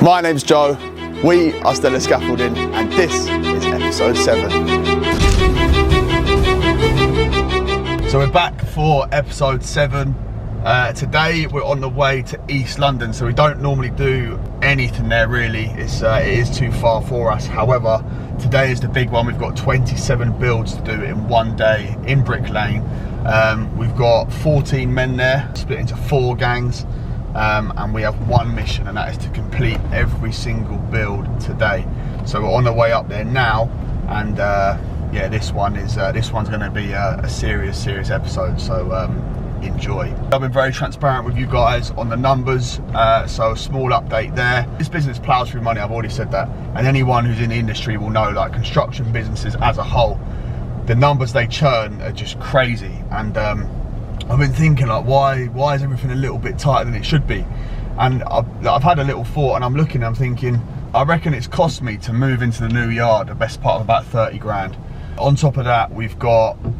My name's Joe, we are Stellar Scaffolding, and this is episode 7. So we're back for episode 7. Today we're on the way to East London, so we don't normally do anything there really. It is too far for us. However, today is the big one. We've got 27 builds to do in one day in Brick Lane. We've got 14 men there, split into 4 gangs. And we have one mission, and that is to complete every single build today. So we're on the way up there now, and yeah, this one's going to be a serious episode. So enjoy. I've been very transparent with you guys on the numbers, so a small update there. This business plows through money. I've already said that, and anyone who's in the industry will know, like construction businesses as a whole, the numbers they churn are just crazy. And I've been thinking, like, why is everything a little bit tighter than it should be? And I've had a little thought, and I'm thinking, I reckon it's cost me to move into the new yard the best part of about 30 grand. On top of that,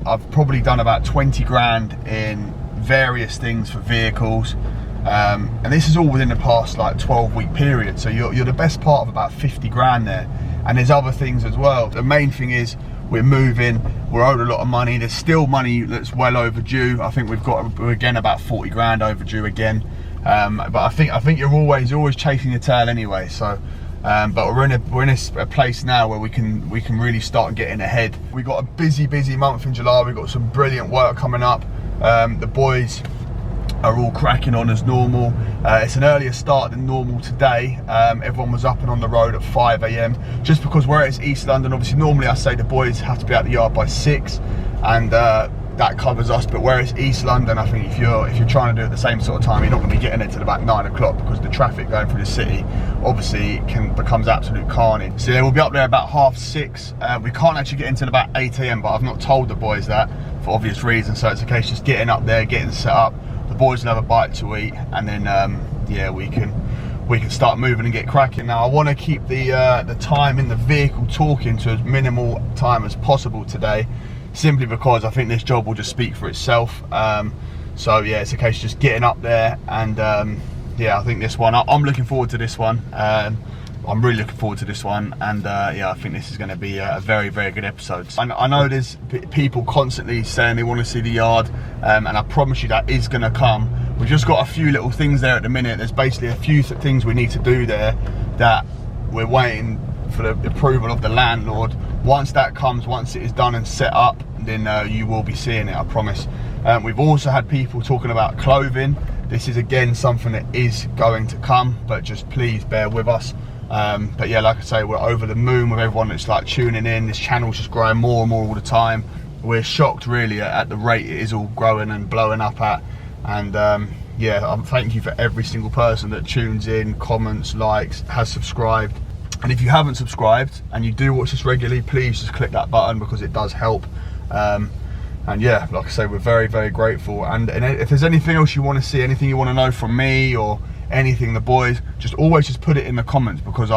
I've probably done about 20 grand in various things for vehicles. And this is all within the past like 12-week period. So you're the best part of about 50 grand there. And there's other things as well. The main thing is, we're moving, we're owed a lot of money. There's still money that's well overdue. I think we're again about 40 grand overdue again. But I think you're always chasing your tail anyway. So, but we're in a place now where we can really start getting ahead. We got a busy month in July. We've got some brilliant work coming up. The boys are all cracking on as normal. It's an earlier start than normal today. Everyone was up and on the road at 5 AM, just because where it's East London, obviously normally I say the boys have to be out the yard by 6, and that covers us. But where it's East London, I think if you're trying to do it at the same sort of time, you're not going to be getting it till about 9 o'clock, because the traffic going through the city obviously becomes absolute carnage. So yeah, we'll be up there about 6:30. We can't actually get into about 8 AM, but I've not told the boys that for obvious reasons. So it's a case just getting up there, getting set up. The boys will have a bite to eat, and then yeah, we can start moving and get cracking. Now I want to keep the time in the vehicle talking to as minimal time as possible today, simply because I think this job will just speak for itself. So yeah, it's a case of just getting up there, and yeah, I think this one, I'm looking forward to this one. I'm really looking forward to this one, and yeah, I think this is going to be a very good episode. I know there's people constantly saying they want to see the yard, and I promise you that is going to come. We've just got a few little things there at the minute. There's basically a few things we need to do there that we're waiting for the approval of the landlord. Once that comes, once it is done and set up, then you will be seeing it, I promise. We've also had people talking about clothing. This is again something that is going to come, but just please bear with us. But yeah, like I say, we're over the moon with everyone that's like tuning in. This channel's just growing more and more all the time. We're shocked really at the rate it is all growing and blowing up at. And yeah, thank you for every single person that tunes in, comments, likes, has subscribed. And if you haven't subscribed and you do watch this regularly, please just click that button, because it does help. And yeah, like I say, we're very grateful. And if there's anything else you want to see, anything you want to know from me or anything, the boys, always just put it in the comments, because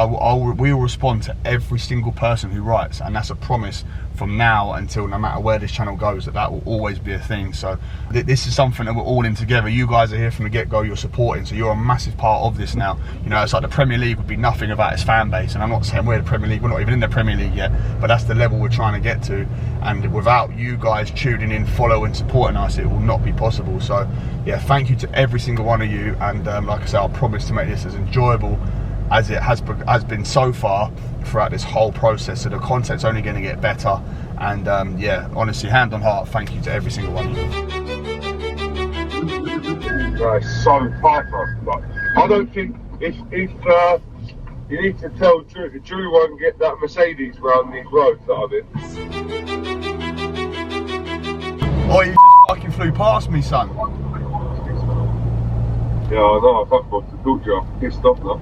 we will respond to every single person who writes, and that's a promise from now until no matter where this channel goes, that will always be a thing. So this is something that we're all in together. You guys are here from the get-go, you're supporting, so you're a massive part of this now. You know, it's like the Premier League would be nothing without its fan base, and I'm not saying we're the Premier League, we're not even in the Premier League yet, but that's the level we're trying to get to, and without you guys tuning in, following, supporting us, it will not be possible. So yeah, thank you to every single one of you, and like I say, I'll promise to make this as enjoyable as it has been so far throughout this whole process. So the content's only going to get better, and yeah, honestly, hand on heart, thank you to every single one of you. So Piper, like, I don't think if you need to tell Drew won't get that Mercedes round these roads that I'm in. Oh, you just fucking flew past me, son. Yeah, I know, I fucking want to talk to you, I'm pissed off now.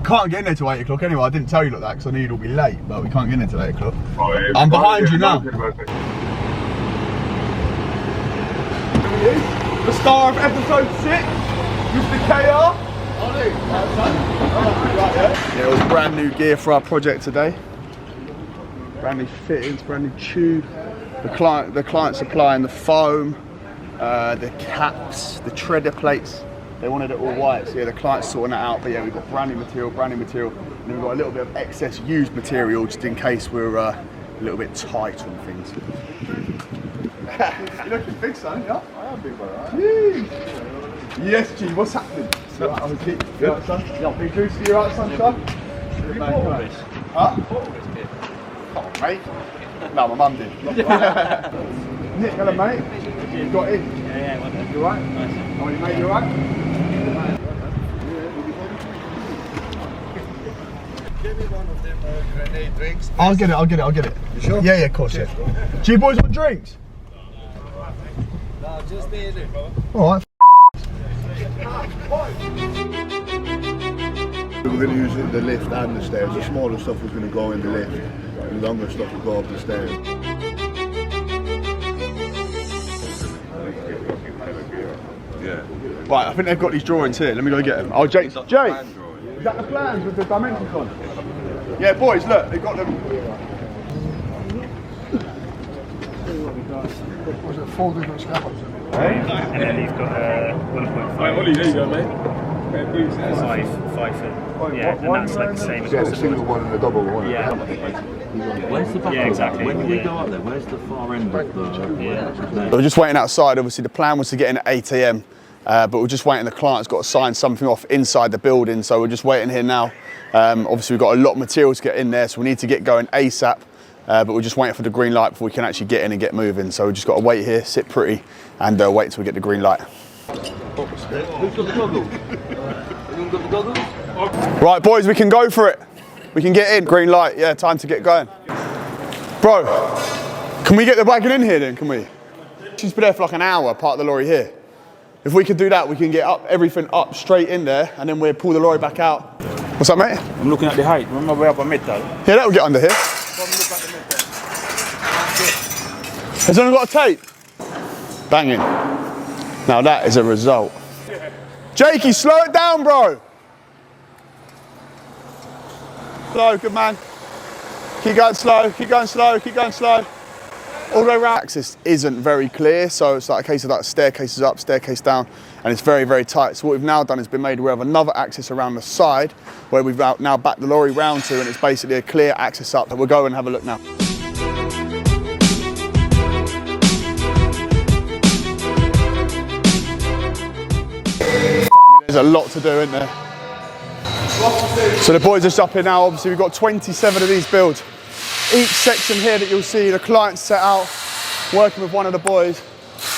Can't get in there till 8 o'clock anyway. I didn't tell you like that because I knew you'd be late, but we can't get in there till 8 o'clock. Oh, yeah, I'm behind you now. The star of episode 6, Mr. KR. Yeah, it was brand new gear for our project today. Brand new fittings, brand new tube. The client supplying the foam, the caps, the treader plates, They wanted it all white, so yeah, the client's sorting that out. But yeah, we've got brand new material, and then we've got a little bit of excess used material just in case we're a little bit tight on things. You're looking big, son, yeah? I am big, brother. Jeez. Yes, G, what's happening? So, I was hitting. You right, son? Yeah, big juice for you, right, sunshine? You bought all this? Huh? Oh, mate. No, my mum did. Nick, hello, mate. You got in? Yeah, well done. You alright? Nice. Oh, you mate, you alright? Give me one of them grenade drinks. I'll get it. You sure? Yeah, of course, yeah. Do you boys want drinks? No, just the other. Alright. We were going to use the lift and the stairs. The smaller stuff was going to go in the lift. The longer stuff would go up the stairs. Right, I think they've got these drawings here. Let me go get them. Oh, Jake. Jake! Is that the plans with the dimensions on? Yeah, boys, look, they've got them. Was it 4 different scaffolds? And then he's got 1.5. Right, Ollie, there you go, mate. 5 foot. Yeah, and that's like the same as Yeah, the single one and the double one. Yeah. Where's the back? Yeah, exactly. When we go up there, where's the far end of the... Yeah. We're just waiting outside. Obviously, the plan was to get in at 8 AM, but we're just waiting. The client's got to sign something off inside the building, so we're just waiting here now. Obviously, we've got a lot of material to get in there, so we need to get going ASAP, but we're just waiting for the green light before we can actually get in and get moving. So we've just got to wait here, sit pretty, and wait till we get the green light. Who's got the goggles? Anyone got the goggles? Right, boys, we can go for it. We can get in. Green light, yeah, time to get going. Bro, can we get the wagon in here then, can we? She's been there for like an hour, part of the lorry here. If we could do that, we can get everything up straight in there, and then we'll pull the lorry back out. What's up, mate? I'm looking at the height. Remember we're up a mid though. Yeah, that'll get under here. Has anyone got a tape? Banging. Now that is a result. Jakey, slow it down, bro. Slow, good man. Keep going slow, keep going slow, keep going slow. All the way around. Access isn't very clear, so it's like a case of like staircases up, staircase down, and it's very, very tight. So what we've now done is been made, we have another access around the side where we've now backed the lorry round to, and it's basically a clear access up. We'll go and have a look now. There's a lot to do, isn't there? So the boys are just up here now. Obviously we've got 27 of these builds. Each section here that you'll see, the client's set out, working with one of the boys.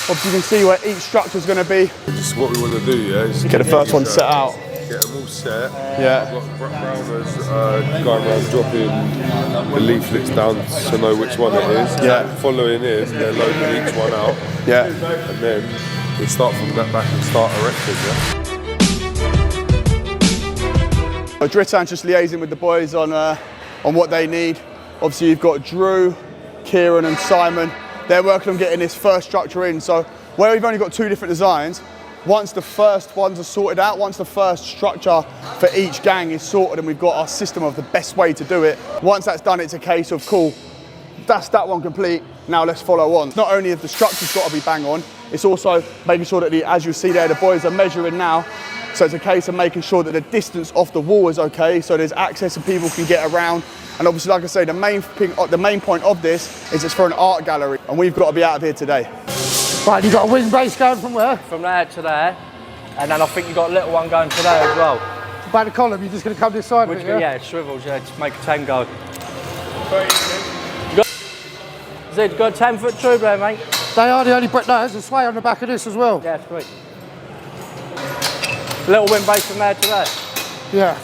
Obviously you can see where each structure's going to be. Just what we want to do, yeah. Is Get the first one set out. Get them all set. Yeah. I've got Browners going around dropping the leaflets down to know which one it is. Yeah. Following in, they're loading each one out. Yeah. And then we start from that back and start erecting, yeah. Dritan's just liaising with the boys on what they need. Obviously you've got Drew, Kieran and Simon. They're working on getting this first structure in. So where we've only got 2 different designs, once the first ones are sorted out, once the first structure for each gang is sorted and we've got our system of the best way to do it, once that's done, it's a case of, cool, that's that one complete, now let's follow on. Not only have the structure's got to be bang on, it's also making sure that, as you see there, the boys are measuring now. So it's a case of making sure that the distance off the wall is okay, so there's access and people can get around. And obviously, like I say, the main point of this is it's for an art gallery, and we've got to be out of here today. Right, you've got a wing base going from where? From there to there, and then I think you've got a little one going to there as well. By the column, you're just going to come this side of it, yeah? Yeah, it swivels, yeah, to make a 10 go. Zed, you got a 10-foot tube there, mate? They are the only, but no, there's a sway on the back of this as well. Yeah, sweet. Little wind base from there to there. Yeah.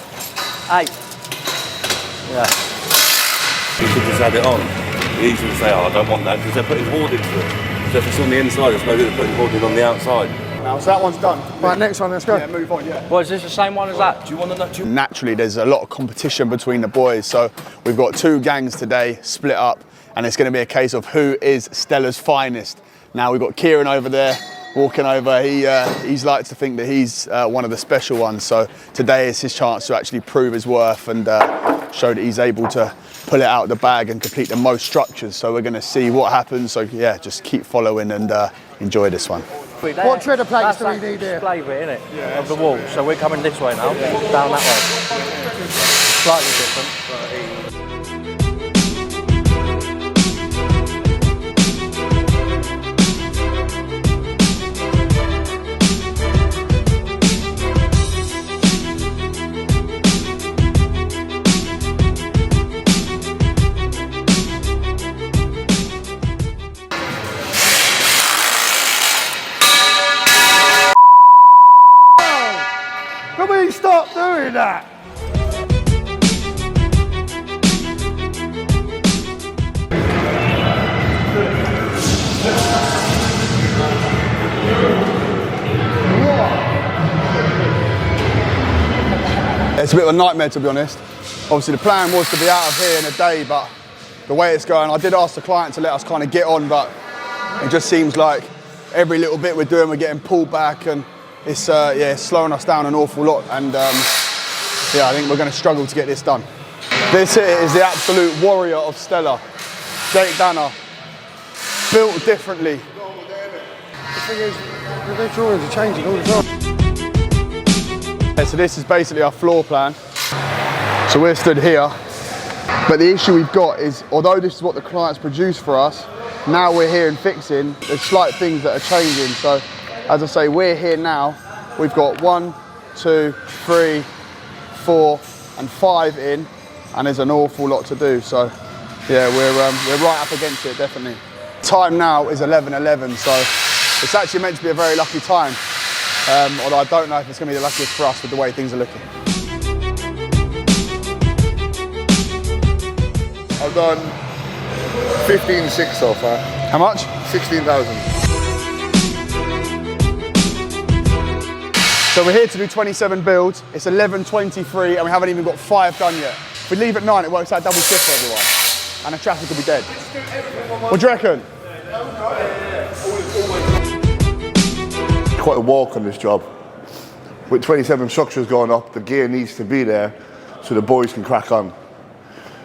8. Yeah. You should just add it on. You easily say, oh, I don't want that, because they're putting hoarding to it. So if it's on the inside, it's no good putting hoarding on the outside. Now, so that one's done. Right, next one, let's go. Yeah, move on, yeah. Well, is this the same one as that? Do you want to know? Naturally, there's a lot of competition between the boys. So we've got 2 gangs today, split up, and it's going to be a case of who is Stellar's finest. Now, we've got Kieran over there, walking over. He's likes to think that he's one of the special ones. So today is his chance to actually prove his worth and show that he's able to pull it out of the bag and complete the most structures. So we're going to see what happens. So yeah, just keep following and enjoy this one. What treader plates do we need here? Display bit, innit? Of the wall. So we're coming this way now, down that way. Slightly different. Can we stop doing that? It's a bit of a nightmare, to be honest. Obviously the plan was to be out of here in a day, but the way it's going, I did ask the client to let us kind of get on, but it just seems like every little bit we're doing, we're getting pulled back, and it's it's slowing us down an awful lot. And yeah, I think we're going to struggle to get this done. This here is the absolute warrior of Stellar, Jake Danner, built differently. The thing is, the drawings are changing all the time. Yeah, so this is basically our floor plan. So we're stood here, but the issue we've got is, although this is what the clients produce for us, now we're here and fixing, there's slight things that are changing. So as I say, we're here now, we've got 1, 2, 3, 4 and 5 in, and there's an awful lot to do. So yeah, we're right up against it, definitely. Time now is 11:11, so it's actually meant to be a very lucky time. Although I don't know if it's going to be the luckiest for us with the way things are looking. I've done 15,600 so far. How much? 16,000. So we're here to do 27 builds. It's 11:23 and we haven't even got 5 done yet. If we leave at 9, it works out double shift for everyone. And the traffic will be dead. What do you reckon? Quite a walk on this job. With 27 structures going up, the gear needs to be there so the boys can crack on.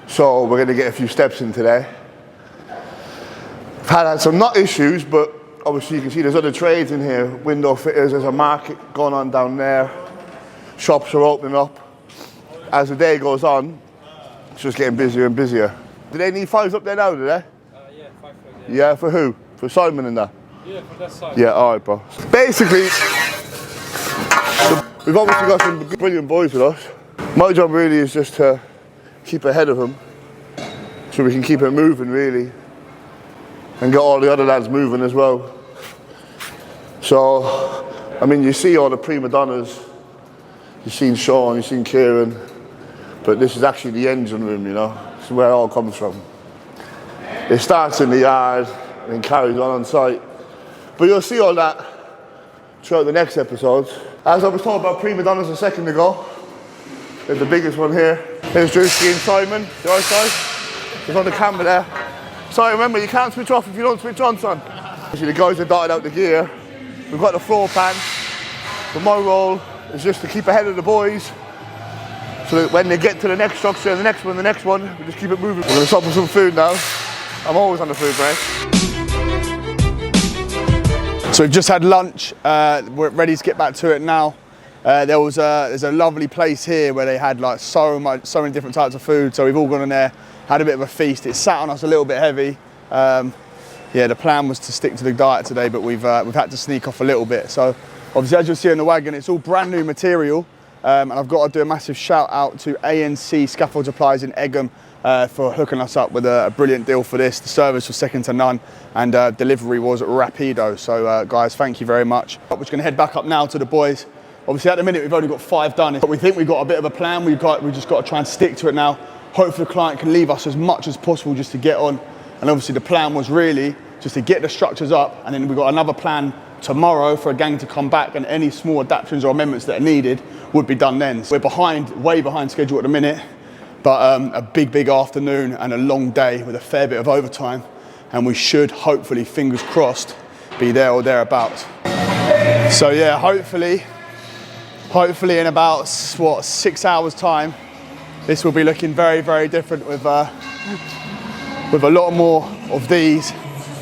So we're going to get a few steps in today. I've had some not issues, but obviously you can see there's other trades in here. Window fitters, there's a market going on down there. Shops are opening up. As the day goes on, it's just getting busier and busier. Do they need 5s up there now, do they? Yeah, 5 foot. Yeah, for who? For Simon and that? Yeah, for that side. Yeah, alright bro. Basically, we've obviously got some brilliant boys with us. My job really is just to keep ahead of them so we can keep it moving really and get all the other lads moving as well. So, I mean, you see all the prima donnas. You've seen Sean, you've seen Kieran, but this is actually the engine room, you know. This is where it all comes from. It starts in the yard and carries on site. But you'll see all that throughout the next episodes. As I was talking about prima donnas a second ago, there's the biggest one here. There's Drewski and Simon, the other side. There's on the camera there. So remember, you can't switch off if you don't switch on, son. See, the guys have dotted out the gear. We've got the floor plan. But my role is just to keep ahead of the boys so that when they get to the next structure and the next one, we just keep it moving. We're gonna stop for some food now. I'm always on the food break. So we've just had lunch, we're ready to get back to it now. There's a lovely place here where they had like so many different types of food, so we've all gone in there, had a bit of a feast. It sat on us a little bit heavy. Yeah, the plan was to stick to the diet today, but we've had to sneak off a little bit. So obviously, as you'll see in the wagon, it's all brand new material, and I've got to do a massive shout out to ANC Scaffold Supplies in Egham for hooking us up with a brilliant deal for this. The service was second to none, and delivery was rapido. So guys, thank you very much. We're just going to head back up now to the boys. Obviously, at the minute, we've only got 5 done, but we think we've got a bit of a plan. We've just got to try and stick to it now. Hopefully, the client can leave us as much as possible just to get on. And obviously, the plan was really just to get the structures up, and then we've got another plan tomorrow for a gang to come back, and any small adaptations or amendments that are needed would be done then. So we're way behind schedule at the minute, but a big afternoon and a long day with a fair bit of overtime, and we should hopefully, fingers crossed, be there or thereabouts. So yeah, hopefully in about 6 hours time, this will be looking very different with a lot more of these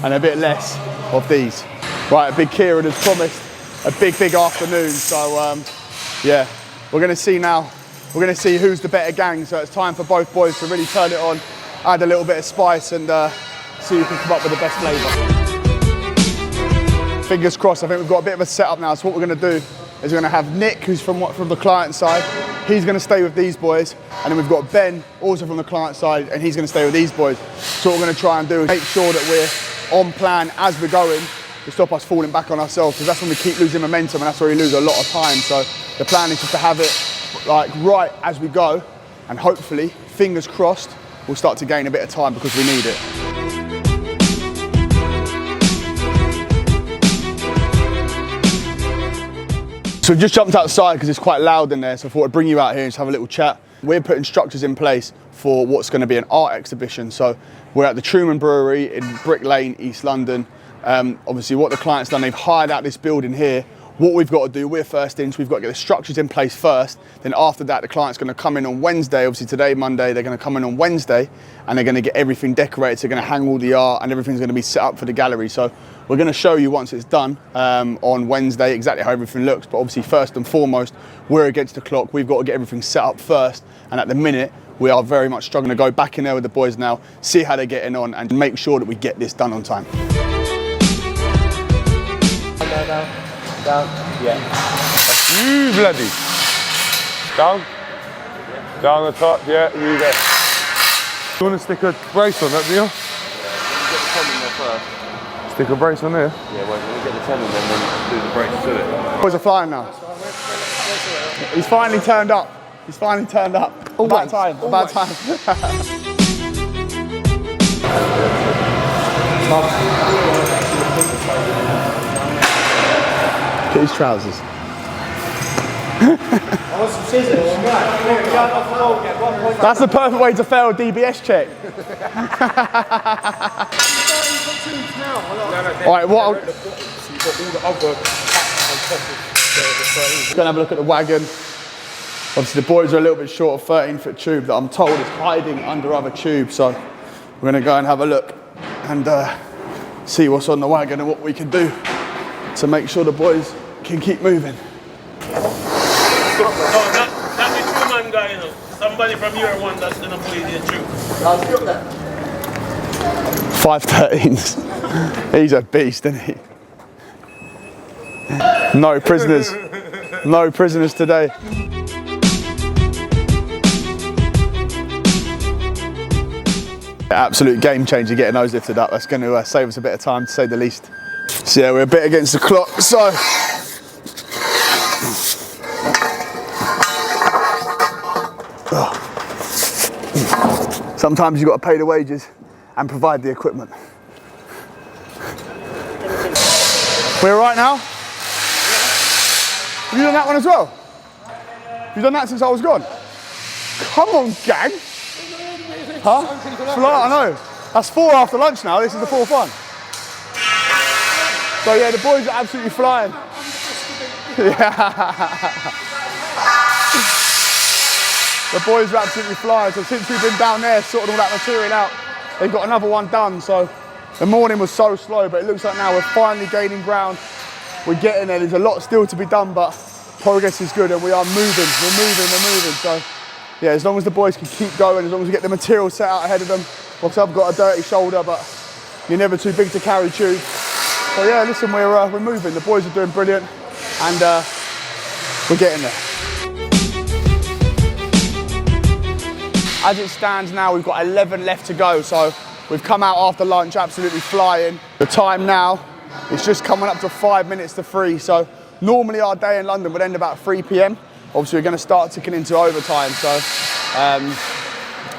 and a bit less of these. Right, Big Kieran has promised a big afternoon. So yeah, we're going to see now. We're going to see who's the better gang. So it's time for both boys to really turn it on, add a little bit of spice, and see who can come up with the best flavour. Fingers crossed. I think we've got a bit of a setup now. So what we're going to do is we're going to have Nick, who's from the client side. He's going to stay with these boys, and then we've got Ben, also from the client side, and he's going to stay with these boys. So what we're going to try and do is make sure that we're on plan as we're going to stop us falling back on ourselves, because that's when we keep losing momentum, and that's where we lose a lot of time. So the plan is just to have it like right as we go, and hopefully, fingers crossed, we'll start to gain a bit of time because we need it. So we've just jumped outside because it's quite loud in there, so I thought I'd bring you out here and just have a little chat. We're putting structures in place for what's going to be an art exhibition. So we're at the Truman Brewery in Brick Lane, East London. Obviously what the client's done, they've hired out this building here. What we've got to do, we're first in, so we've got to get the structures in place first. Then after that, the client's going to come in on Wednesday. Obviously today, Monday, they're going to come in on Wednesday and they're going to get everything decorated. So they're going to hang all the art and everything's going to be set up for the gallery. So we're going to show you once it's done on Wednesday exactly how everything looks. But obviously first and foremost, we're against the clock. We've got to get everything set up first. And at the minute, we are very much struggling to go back in there with the boys now, see how they're getting on and make sure that we get this done on time. Down, yeah. You bloody. Down. Down the top, yeah, you there. You want to stick a brace on that, do you? Get the 10 in there first. Stick a brace on there? Yeah, well, when we get the 10 in there, then do the brace to it. Boys are flying now. He's finally turned up. He's finally turned up. About time, about time. Get his trousers. That's the perfect way to fail a DBS check. Alright, what? Gonna have a look at the wagon. Obviously the boys are a little bit short of 13-foot tube that I'm told is hiding under other tubes, so we're gonna go and have a look and see what's on the wagon and what we can do to make sure the boys can keep moving. No, not the true man guy, you know. Somebody from your one that's gonna play the tube. 513s. He's a beast, isn't he? No prisoners. No prisoners today. Absolute game changer getting those lifted up. That's going to save us a bit of time, to say the least. So yeah, we're a bit against the clock. So sometimes you've got to pay the wages and provide the equipment. We're all right now? Have you done that one as well? You've done that since I was gone? Come on, gang. Huh? I know. That's 4 after lunch now. This is the 4th one. So yeah, the boys are absolutely flying. Yeah. The boys are absolutely flying. So since we've been down there sorting all that material out, they've got another one done. So the morning was so slow, but it looks like now we're finally gaining ground. We're getting there. There's a lot still to be done, but progress is good and we are moving. We're moving. So yeah, as long as the boys can keep going, as long as we get the material set out ahead of them. Obviously I've got a dirty shoulder, but you're never too big to carry tube. So yeah, listen, we're moving. The boys are doing brilliant and we're getting there. As it stands now, we've got 11 left to go. So we've come out after lunch, absolutely flying. The time now, it's just coming up to 5 minutes to 3. So normally our day in London would end about 3 p.m. Obviously, we're going to start ticking into overtime. So,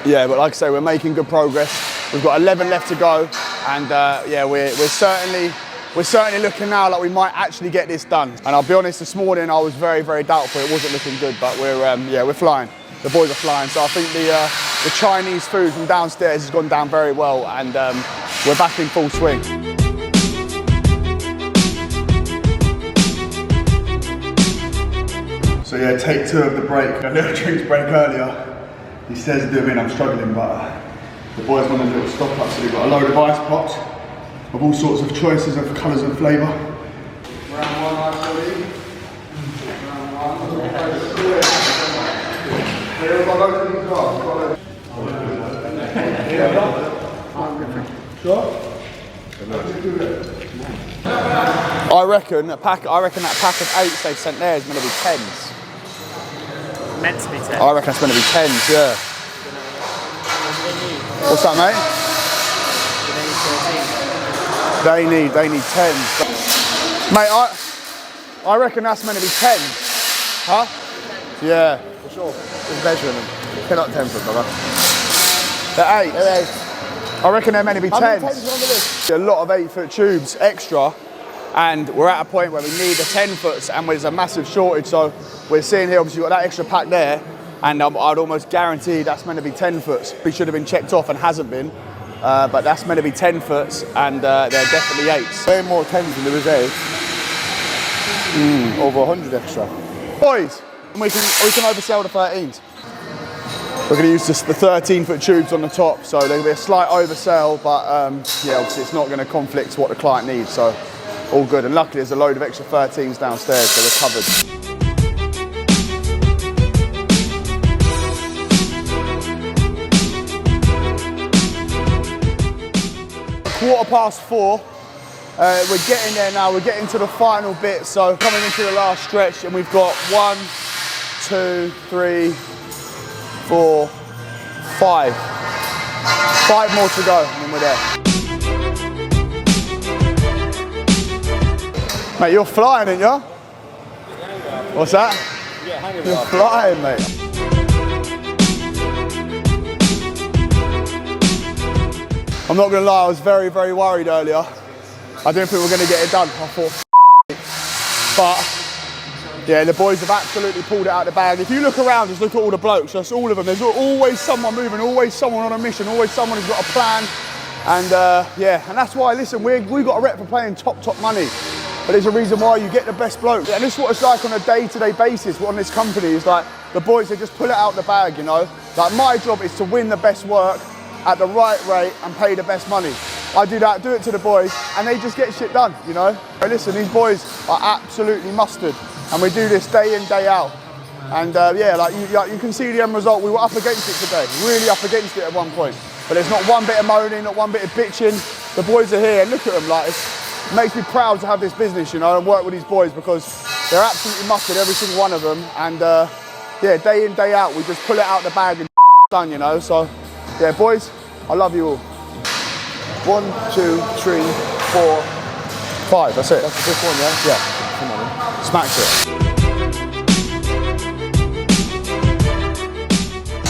yeah, but like I say, we're making good progress. We've got 11 left to go, and yeah, we're certainly looking now like we might actually get this done. And I'll be honest, this morning I was very, very doubtful. It wasn't looking good, but we're flying. The boys are flying. So I think the Chinese food from downstairs has gone down very well, and we're back in full swing. So yeah, take 2 of the break. A little drinks break earlier. He says, do I'm struggling, but the boys want a little stock up, so they've got a load of ice pops of all sorts of choices of colours and flavour. I reckon that pack of 8s they've sent there is going to be 10s. Meant to be 10. I reckon it's going to be 10s, yeah. What's that, mate? They need 10s. Mate, I reckon that's meant to be 10s. Huh? Yeah. For sure. Just measuring them. They're not 10 foot, brother. They're 8. They're 8. I reckon they're meant to be 10s. How many 10s are on the list? A lot of 8-foot tubes extra, and we're at a point where we need the 10-foots, and there's a massive shortage. So we're seeing here, obviously, you've got that extra pack there, and I'd almost guarantee that's meant to be 10-foots. We should have been checked off and hasn't been, but that's meant to be 10-foots, and they're definitely 8s. Way more 10s than there is 8. Over 100 extra. Boys, we can oversell the 13s. We're going to use just the 13-foot tubes on the top, so there'll be a slight oversell, but yeah, obviously it's not going to conflict what the client needs, so all good. And luckily there's a load of extra 13s downstairs, so we're covered. 4:15. We're getting there now, we're getting to the final bit, so coming into the last stretch, and we've got 1, 2, 3, 4, 5. 5 more to go, and then we're there. Mate, you're flying, ain't you? What's that? You're flying, mate. I'm not gonna lie, I was very, very worried earlier. I didn't think we were gonna get it done. I thought, but yeah, the boys have absolutely pulled it out of the bag. If you look around, just look at all the blokes, just all of them. There's always someone moving, always someone on a mission, always someone who's got a plan. And yeah, and that's why, listen, we got a rep for playing top money. But there's a reason why you get the best blokes. And this is what it's like on a day-to-day basis on this company. It's like the boys, they just pull it out the bag, you know? Like my job is to win the best work at the right rate and pay the best money. I do that, do it to the boys, and they just get shit done, you know? But listen, these boys are absolutely mustard, and we do this day in, day out. And yeah, like you can see the end result. We were up against it today, really up against it at one point. But there's not one bit of moaning, not one bit of bitching. The boys are here, and look at them, like, it makes me proud to have this business, you know, and work with these boys, because they're absolutely mustard, every single one of them. And yeah, day in, day out, we just pull it out the bag and done, you know? So yeah, boys, I love you all. 1, 2, 3, 4, 5, that's it. That's the fifth one, yeah? Yeah. Come on, then. Smacks it.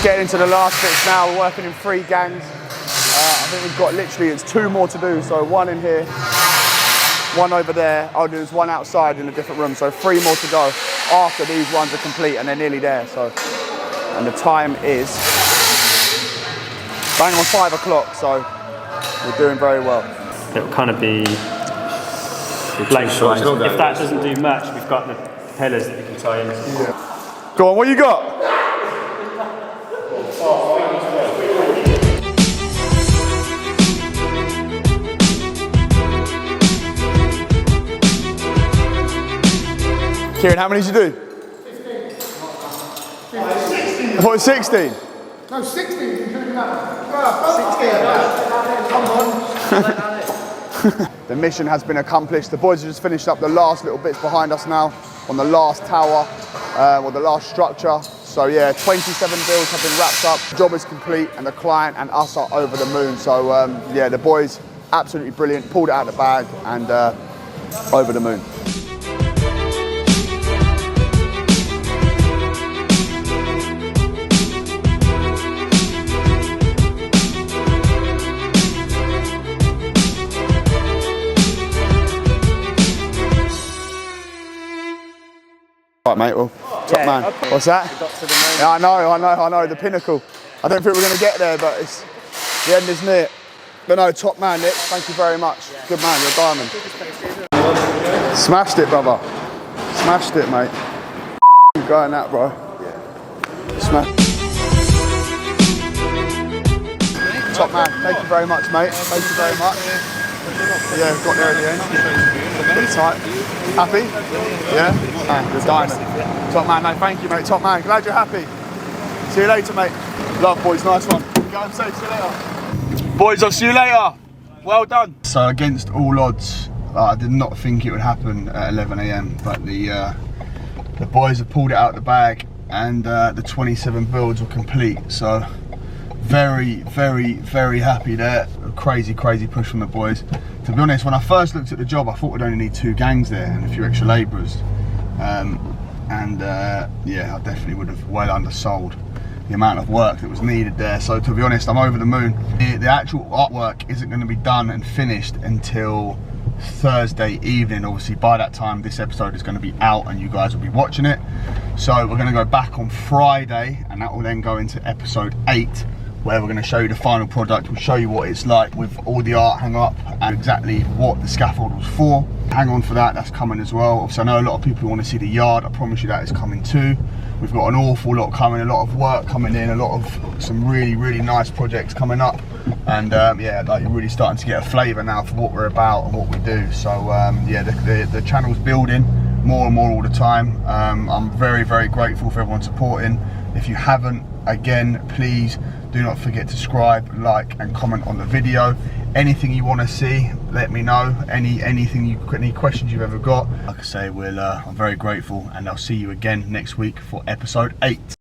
Getting into the last bits now, we're working in 3 gangs. I think we've got literally, it's 2 more to do, so 1 in here, 1 over there, there's 1 outside in a different room, so 3 more to go after these ones are complete, and they're nearly there, so. And the time is bang on 5 o'clock, so we're doing very well. It'll kind of be late. If that doesn't do much, we've got the pillars that we can tie into. Yeah. Go on, what you got? Kieran, how many did you do? 15. What, 16? No, 16. You could have done that. 16. Come on. The mission has been accomplished. The boys have just finished up the last little bits behind us now on the last tower, or the last structure. So yeah, 27 bills have been wrapped up. The job is complete, and the client and us are over the moon. So yeah, the boys, absolutely brilliant. Pulled it out of the bag and over the moon. Right, mate, well, top man. What's that? Yeah, I know, the pinnacle. I don't think we're going to get there, but it's, the end is near. But no, top man, Nick, thank you very much. Good man, you're a diamond. Smashed it, brother. Smashed it, mate. Keep going that, bro. Smash. Top man, thank you very much, mate. Thank you very much. Yeah, got there in the end. Pretty tight. Happy? Yeah? Good diamond. Top man, no, thank you, mate. Top man. Glad you're happy. See you later, mate. Love, boys. Nice one. Go and say, see you later. Boys, I'll see you later. Well done. So against all odds, I did not think it would happen at 11 AM, but the boys have pulled it out of the bag, and the 27 builds were complete. So very, very, very happy there. A crazy push from the boys. To be honest, when I first looked at the job, I thought we'd only need 2 gangs there and a few extra labourers. Yeah, I definitely would have well undersold the amount of work that was needed there. So to be honest, I'm over the moon. The actual artwork isn't going to be done and finished until Thursday evening. Obviously by that time this episode is going to be out and you guys will be watching it. So we're going to go back on Friday, and that will then go into episode 8, where we're going to show you the final product. We'll show you what it's like with all the art hung up and exactly what the scaffold was for. Hang on for that, that's coming as well. Obviously I know a lot of people want to see the yard. I promise you that is coming too. We've got an awful lot coming, a lot of work coming in, a lot of some really nice projects coming up. And yeah, like you're really starting to get a flavour now for what we're about and what we do. So yeah, the channel's building more and more all the time. I'm very grateful for everyone supporting. If you haven't, again, please do not forget to subscribe, like and comment on the video. Anything you want to see, let me know. Any questions you've ever got. Like I say, I'm very grateful, and I'll see you again next week for episode 8.